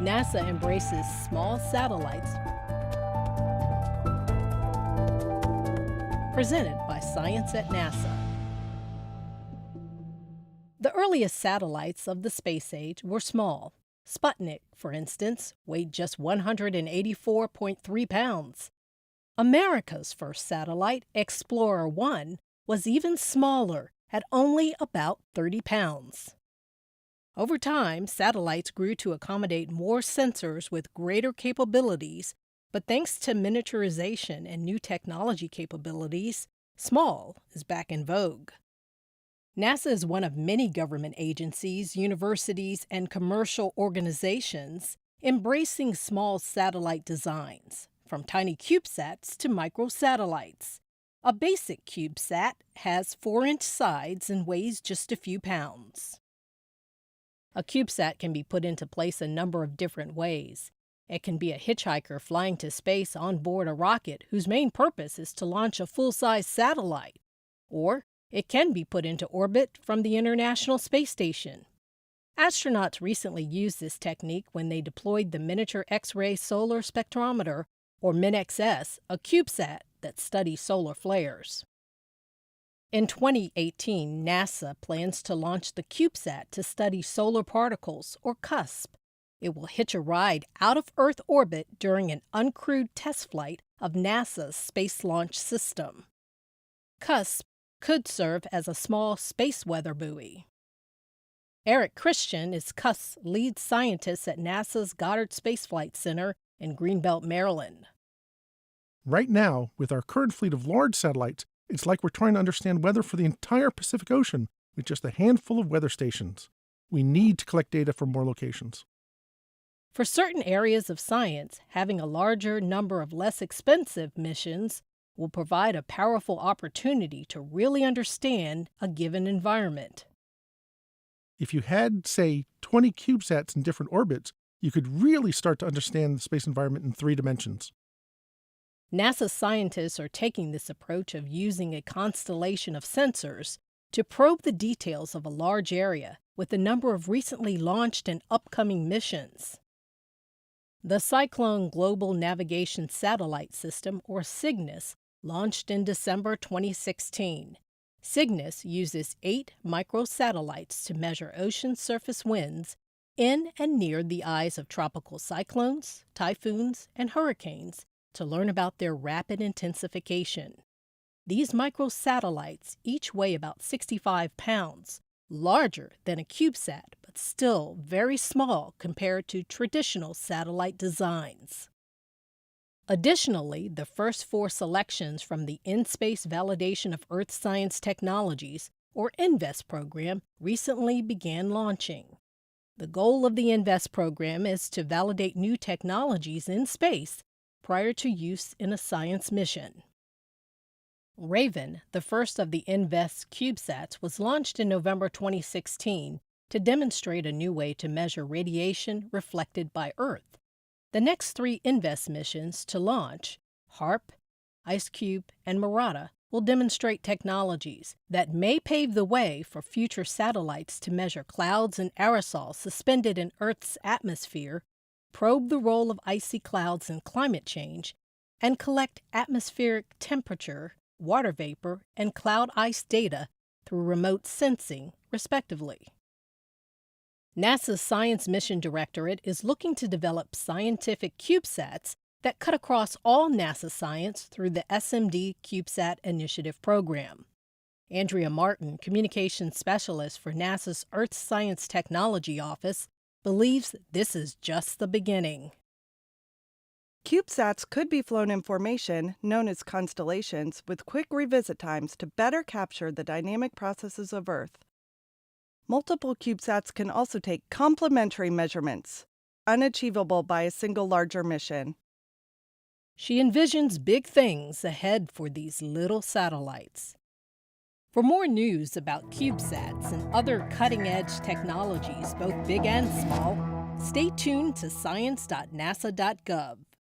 NASA embraces small satellites. Presented by Science at NASA. The earliest satellites of the space age were small. Sputnik, for instance, weighed just 184.3 pounds. America's first satellite, Explorer 1, was even smaller, at only about 30 pounds. Over time, satellites grew to accommodate more sensors with greater capabilities, but thanks to miniaturization and new technology capabilities, small is back in vogue. NASA is one of many government agencies, universities, and commercial organizations embracing small satellite designs, from tiny CubeSats to microsatellites. A basic CubeSat has 4-inch sides and weighs just a few pounds. A CubeSat can be put into place a number of different ways. It can be a hitchhiker flying to space on board a rocket whose main purpose is to launch a full-size satellite. Or it can be put into orbit from the International Space Station. Astronauts recently used this technique when they deployed the Miniature X-Ray Solar Spectrometer, or MinXSS, a CubeSat that studies solar flares. In 2018, NASA plans to launch the CubeSat to study solar particles, or CuSP. It will hitch a ride out of Earth orbit during an uncrewed test flight of NASA's Space Launch System. CuSP could serve as a small space weather buoy. Eric Christian is CuSP's lead scientist at NASA's Goddard Space Flight Center in Greenbelt, Maryland. Right now, with our current fleet of large satellites, it's like we're trying to understand weather for the entire Pacific Ocean with just a handful of weather stations. We need to collect data from more locations. For certain areas of science, having a larger number of less expensive missions will provide a powerful opportunity to really understand a given environment. If you had, say, 20 CubeSats in different orbits, you could really start to understand the space environment in 3 dimensions. NASA scientists are taking this approach of using a constellation of sensors to probe the details of a large area with a number of recently launched and upcoming missions. The Cyclone Global Navigation Satellite System, or CYGNSS, launched in December 2016. CYGNSS uses 8 microsatellites to measure ocean surface winds in and near the eyes of tropical cyclones, typhoons, and hurricanes to learn about their rapid intensification. These microsatellites each weigh about 65 pounds, larger than a CubeSat, but still very small compared to traditional satellite designs. Additionally, the first 4 selections from the In-Space Validation of Earth Science Technologies, or INVEST program, recently began launching. The goal of the INVEST program is to validate new technologies in space prior to use in a science mission. Raven, the first of the INVEST CubeSats, was launched in November 2016 to demonstrate a new way to measure radiation reflected by Earth. The next 3 INVEST missions to launch, HARP, IceCube, and Murata, will demonstrate technologies that may pave the way for future satellites to measure clouds and aerosols suspended in Earth's atmosphere, probe the role of icy clouds in climate change, and collect atmospheric temperature, water vapor, and cloud ice data through remote sensing, respectively. NASA's Science Mission Directorate is looking to develop scientific CubeSats that cut across all NASA science through the SMD CubeSat Initiative program. Andrea Martin, Communications Specialist for NASA's Earth Science Technology Office, believes this is just the beginning. CubeSats could be flown in formation, known as constellations, with quick revisit times to better capture the dynamic processes of Earth. Multiple CubeSats can also take complementary measurements, unachievable by a single larger mission. She envisions big things ahead for these little satellites. For more news about CubeSats and other cutting-edge technologies, both big and small, stay tuned to science.nasa.gov.